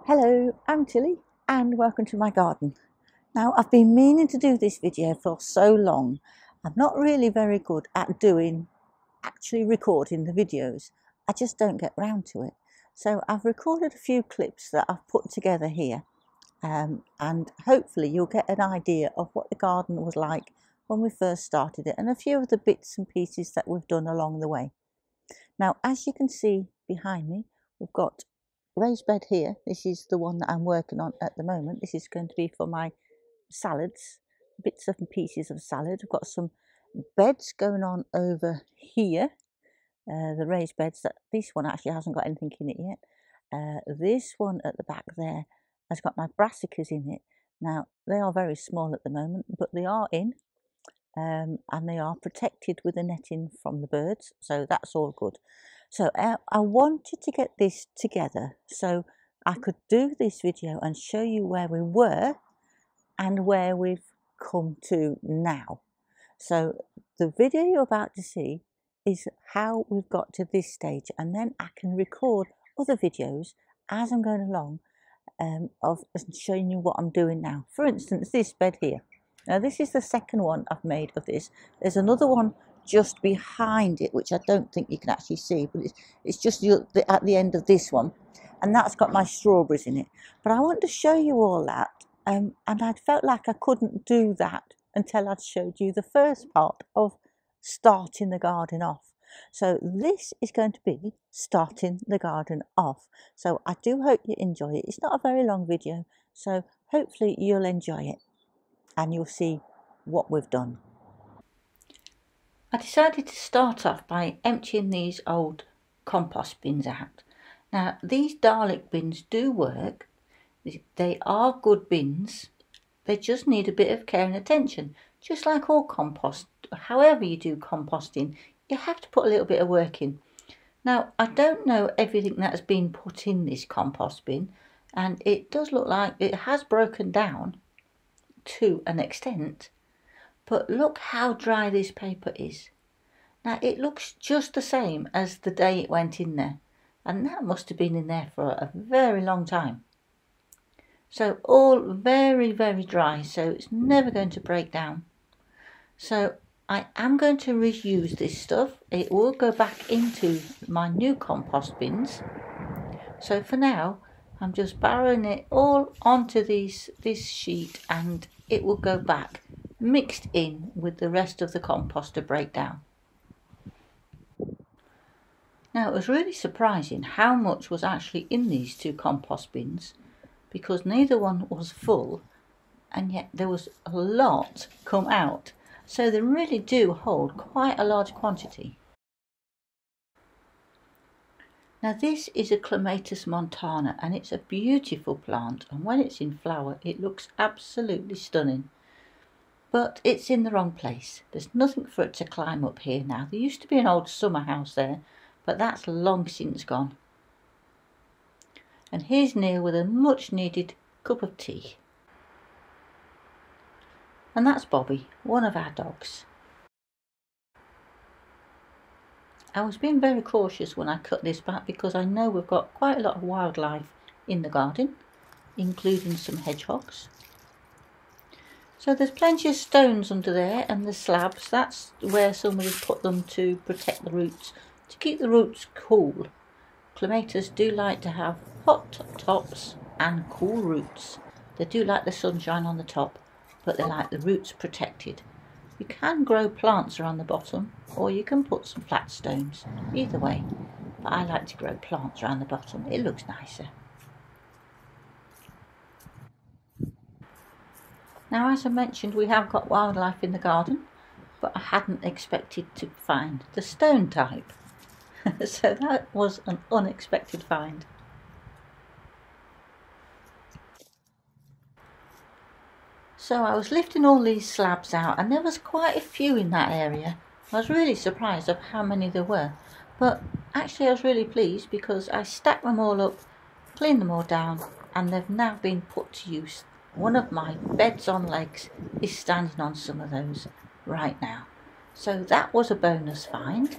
Hello, I'm Tilly and welcome to my garden. Now I've been meaning to do this video for so long. I'm not really very good at actually recording the videos. I just don't get round to it. So I've recorded a few clips that I've put together here and hopefully you'll get an idea of what the garden was like when we first started it and a few of the bits and pieces that we've done along the way. Now as you can see behind me, we've got raised bed here. This is the one that I'm working on at the moment. This is going to be for my salads, bits and pieces of salad. I've got some beds going on over here, the raised beds. This one actually hasn't got anything in it yet. This one at the back there has got my brassicas in it. Now they are very small at the moment, but they are in and they are protected with the netting from the birds, so that's all good. So I wanted to get this together so I could do this video and show you where we were and where we've come to now. So the video you're about to see is how we've got to this stage, and then I can record other videos as I'm going along of showing you what I'm doing now. For instance, this bed here. Now this is the second one I've made of this. There's another one just behind it which I don't think you can actually see, but it's just at the end of this one, and that's got my strawberries in it. But I want to show you all that, and I felt like I couldn't do that until I'd showed you the first part of starting the garden off. So this is going to be starting the garden off. So I do hope you enjoy it. It's not a very long video, so hopefully you'll enjoy it and you'll see what we've done. I decided to start off by emptying these old compost bins out. Now these Dalek bins do work. They are good bins. They just need a bit of care and attention. Just like all compost, however you do composting, you have to put a little bit of work in. Now I don't know everything that has been put in this compost bin, and it does look like it has broken down to an extent, but look how dry this paper is. Now it looks just the same as the day it went in there, and that must have been in there for a very long time. So all very, very dry, so it's never going to break down. So I am going to reuse this stuff. It will go back into my new compost bins. So for now, I'm just barrowing it all onto this sheet, and it will go back mixed in with the rest of the compost to break down. Now it was really surprising how much was actually in these two compost bins, because neither one was full, and yet there was a lot come out. So they really do hold quite a large quantity. Now this is a Clematis montana, and it's a beautiful plant, and when it's in flower it looks absolutely stunning. But it's in the wrong place. There's nothing for it to climb up here now. There used to be an old summer house there, but that's long since gone. And here's Neil with a much needed cup of tea. And that's Bobby, one of our dogs. I was being very cautious when I cut this back because I know we've got quite a lot of wildlife in the garden, including some hedgehogs. So there's plenty of stones under there and the slabs. That's where somebody put them to protect the roots, to keep the roots cool. Clematis do like to have hot tops and cool roots. They do like the sunshine on the top, but they like the roots protected. You can grow plants around the bottom, or you can put some flat stones, either way. But I like to grow plants around the bottom, it looks nicer. Now as I mentioned, we have got wildlife in the garden, but I hadn't expected to find the stone type. So that was an unexpected find. So I was lifting all these slabs out, and there was quite a few in that area. I was really surprised of how many there were, but actually I was really pleased because I stacked them all up, cleaned them all down, and they've now been put to use. One of my beds on legs is standing on some of those right now. So that was a bonus find.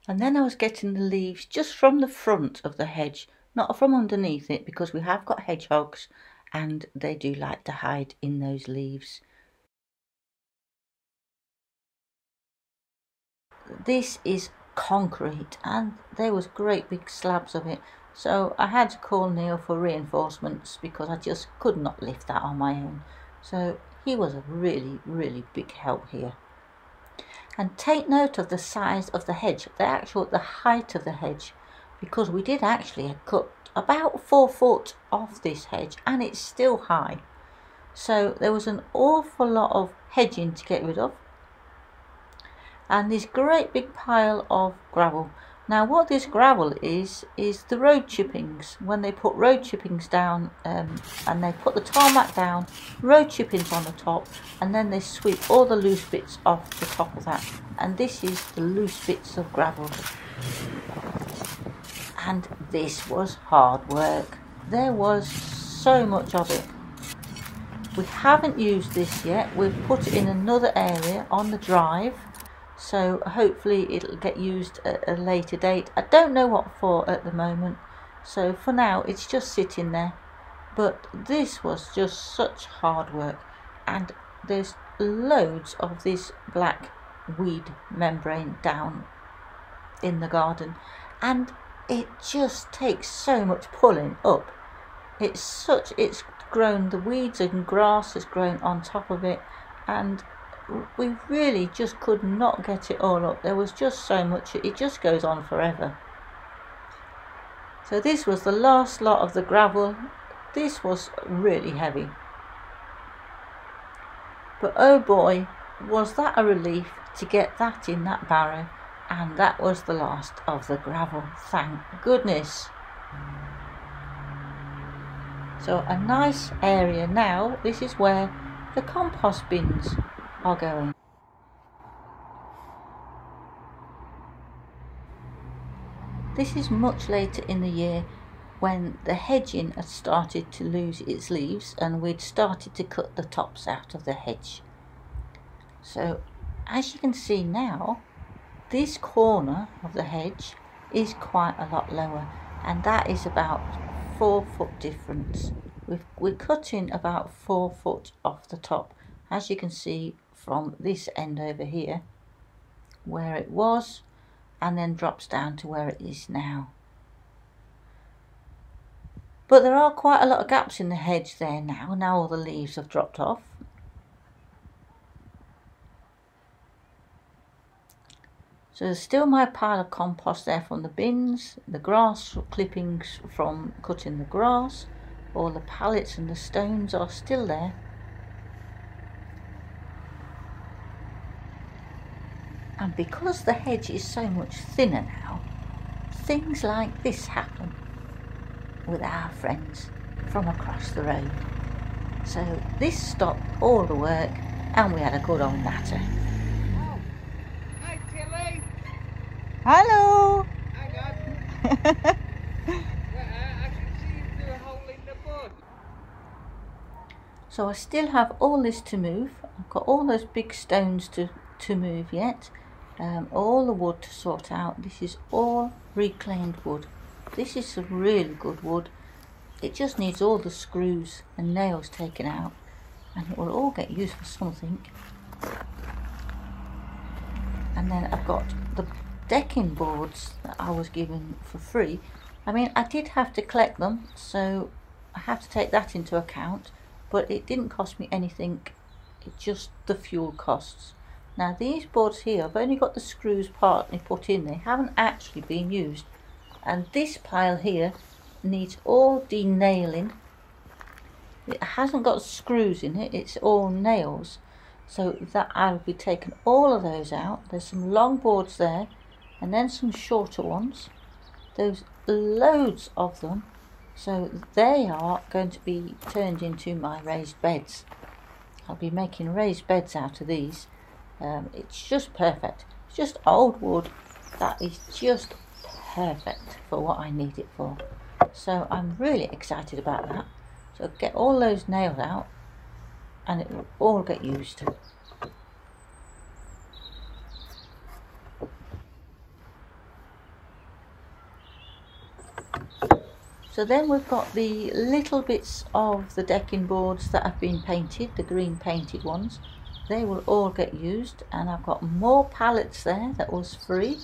And then I was getting the leaves just from the front of the hedge, not from underneath it, because we have got hedgehogs and they do like to hide in those leaves. This is concrete and there was great big slabs of it, so I had to call Neil for reinforcements because I just could not lift that on my own. So he was a really big help here. And take note of the size of the hedge, the height of the hedge, because we did actually cut about 4 foot off this hedge and it's still high. So there was an awful lot of hedging to get rid of. And this great big pile of gravel. Now what this gravel is the road chippings. When they put road chippings down and they put the tarmac down, road chippings on the top, and then they sweep all the loose bits off the top of that. And this is the loose bits of gravel. And this was hard work. There was so much of it. We haven't used this yet. We've put it in another area on the drive. So hopefully it'll get used at a later date. I don't know what for at the moment, so for now it's just sitting there. But this was just such hard work, and there's loads of this black weed membrane down in the garden, and it just takes so much pulling up. It's grown, the weeds and grass has grown on top of it, and we really just could not get it all up. There was just so much, it just goes on forever. So this was the last lot of the gravel. This was really heavy. But oh boy, was that a relief to get that in that barrow. And that was the last of the gravel, thank goodness. So a nice area now. This is where the compost bins are going. This is much later in the year when the hedging had started to lose its leaves and we'd started to cut the tops out of the hedge. So as you can see now, this corner of the hedge is quite a lot lower, and that is about 4 foot difference. We're cutting about 4 foot off the top, as you can see from this end over here where it was, and then drops down to where it is now. But there are quite a lot of gaps in the hedge there now all the leaves have dropped off. So there's still my pile of compost there from the bins, the grass clippings from cutting the grass, all the pallets and the stones are still there. And because the hedge is so much thinner now, things like this happen with our friends from across the road. So this stopped all the work and we had a good old natter. Oh. Hi Tilly! Hello! Hang on. I can see you through a hole in the bud. So I still have all this to move. I've got all those big stones to move yet. All the wood to sort out. This is all reclaimed wood. This is some really good wood. It just needs all the screws and nails taken out, and it will all get used for something. And then I've got the decking boards that I was given for free. I mean, I did have to collect them, so I have to take that into account, but it didn't cost me anything. It's just the fuel costs. Now these boards here, I've only got the screws partly put in, they haven't actually been used. And this pile here needs all denailing. It hasn't got screws in it, it's all nails. So that I'll be taking all of those out. There's some long boards there and then some shorter ones. There's loads of them. So they are going to be turned into my raised beds. I'll be making raised beds out of these. It's just perfect. It's just old wood that is just perfect for what I need it for. So I'm really excited about that. So get all those nails out and it will all get used. So then we've got the little bits of the decking boards that have been painted, the green painted ones. They will all get used, and I've got more pallets there that was free.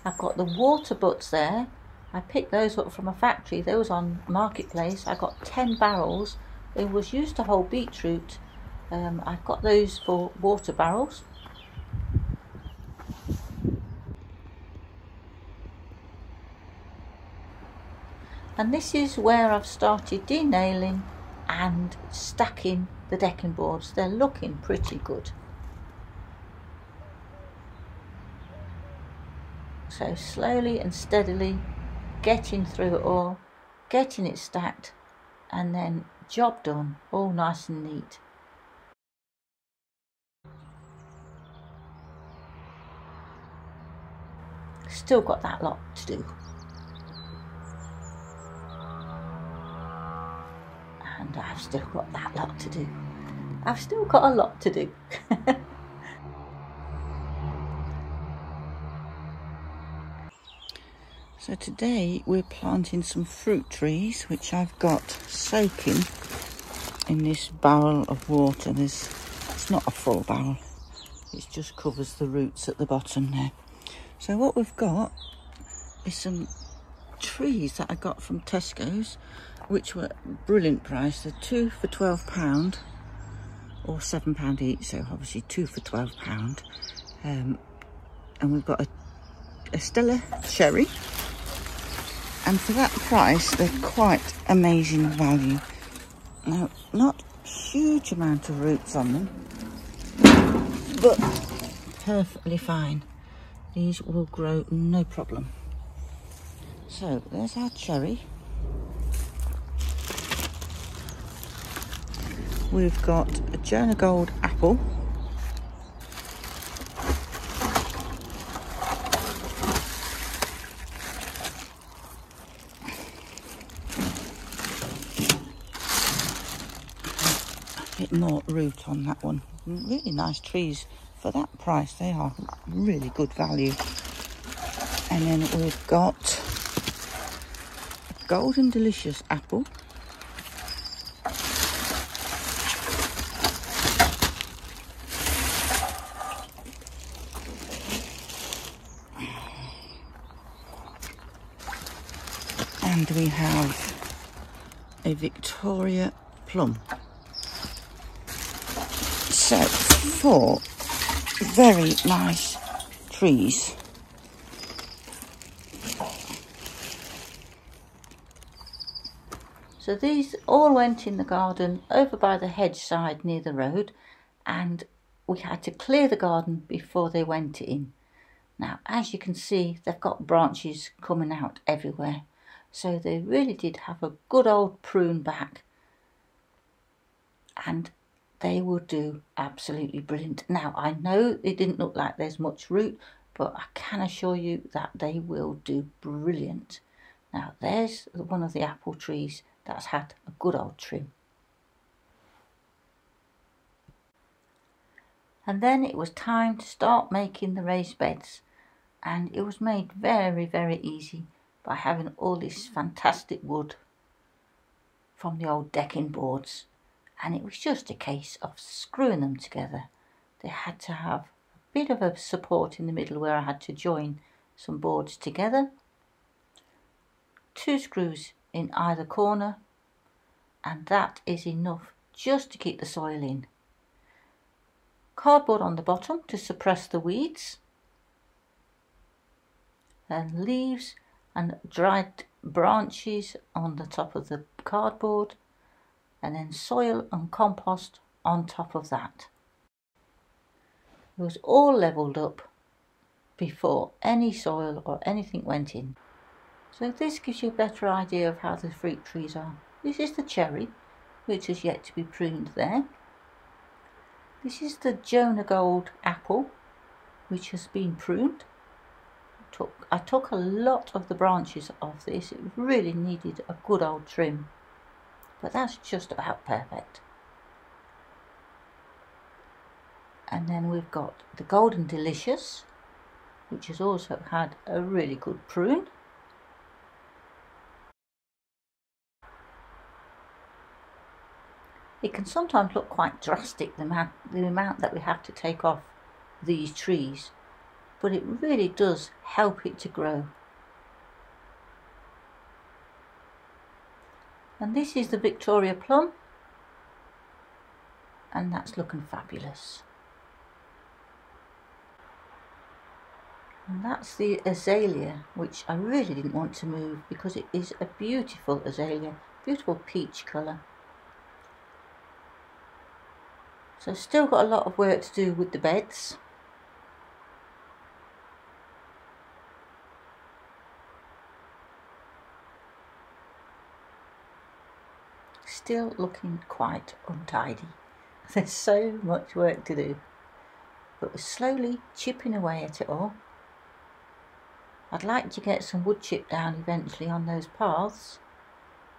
I've got the water butts there. I picked those up from a factory. They was on Marketplace. I got 10 barrels. It was used to hold beetroot. I've got those for water barrels. And this is where I've started denailing and stacking the decking boards. They're looking pretty good. So slowly and steadily getting through it all, getting it stacked, and then job done, all nice and neat. Still got that lot to do. And I've still got that lot to do. I've still got a lot to do. So today we're planting some fruit trees, which I've got soaking in this barrel of water. It's not a full barrel, it just covers the roots at the bottom there. So what we've got is some trees that I got from Tesco's, which were brilliant price. They're 2 for £12 or £7 each, so obviously 2 for £12. And we've got a Stella cherry, and for that price they're quite amazing value. Now, not a huge amount of roots on them, but perfectly fine. These will grow no problem. So there's our cherry. We've got a Jonah Gold apple. A bit more root on that one. Really nice trees for that price. They are really good value. And then we've got a Golden Delicious apple. And we have a Victoria plum. So 4 very nice trees. So these all went in the garden over by the hedge side near the road, and we had to clear the garden before they went in. Now, as you can see, they've got branches coming out everywhere. So they really did have a good old prune back, and they will do absolutely brilliant. Now, I know it didn't look like there's much root, but I can assure you that they will do brilliant. Now, there's one of the apple trees that's had a good old trim. And then it was time to start making the raised beds, and it was made very, very easy by having all this fantastic wood from the old decking boards, and it was just a case of screwing them together. They had to have a bit of a support in the middle where I had to join some boards together, 2 screws in either corner, and that is enough just to keep the soil in. Cardboard on the bottom to suppress the weeds, and leaves and dried branches on the top of the cardboard, and then soil and compost on top of that. It was all levelled up before any soil or anything went in. So this gives you a better idea of how the fruit trees are. This is the cherry, which is yet to be pruned there. This is the Jonah Gold apple, which has been pruned. I took a lot of the branches off this. It really needed a good old trim, but that's just about perfect. And then we've got the Golden Delicious, which has also had a really good prune. It can sometimes look quite drastic, the amount that we have to take off these trees, but it really does help it to grow. And this is the Victoria plum, and that's looking fabulous. And that's the azalea, which I really didn't want to move because it is a beautiful azalea, beautiful peach colour. So still got a lot of work to do with the beds. Still looking quite untidy. There's so much work to do, but we're slowly chipping away at it all. I'd like to get some wood chip down eventually on those paths,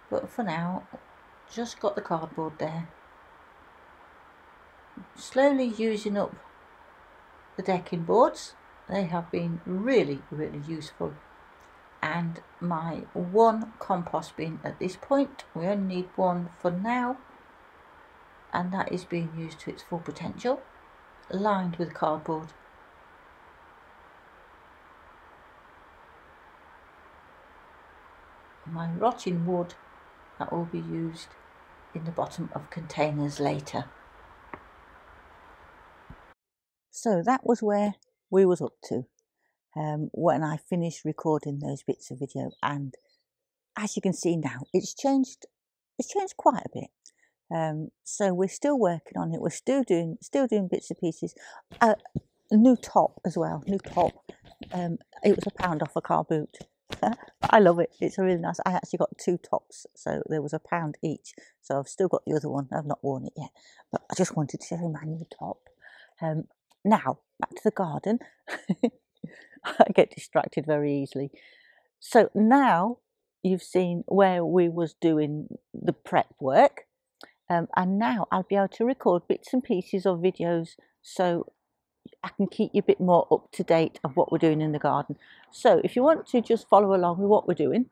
but for now, just got the cardboard there. Slowly using up the decking boards. They have been really useful. And my one compost bin at this point, we only need one for now, and that is being used to its full potential, lined with cardboard. My rotting wood that will be used in the bottom of containers later. So that was where we was up to when I finished recording those bits of video, and as you can see now, it's changed quite a bit. So we're still working on it. We're still doing bits and pieces. A new top as well. New top. It was £1 off a car boot. I love it. It's really nice. I actually got 2 tops, so there was £1 each. So I've still got the other one. I've not worn it yet, but I just wanted to show you my new top. Now back to the garden. I get distracted very easily. So now you've seen where we was doing the prep work, and now I'll be able to record bits and pieces of videos so I can keep you a bit more up to date of what we're doing in the garden. So if you want to just follow along with what we're doing,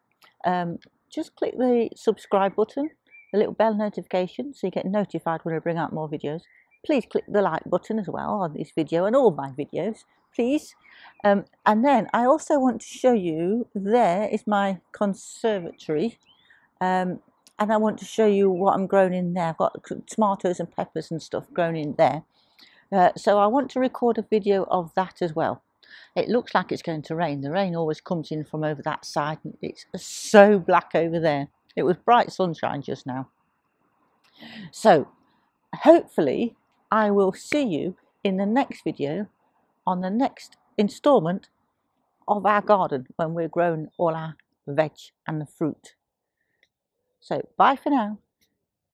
just click the subscribe button, the little bell notification, so you get notified when I bring out more videos. Please click the like button as well on this video and all my videos, please. And then I also want to show you, there is my conservatory, and I want to show you what I'm growing in there. I've got tomatoes and peppers and stuff grown in there. So I want to record a video of that as well. It looks like it's going to rain. The rain always comes in from over that side, and it's so black over there. It was bright sunshine just now. So hopefully I will see you in the next video on the next instalment of our garden when we're growing all our veg and the fruit. So bye for now.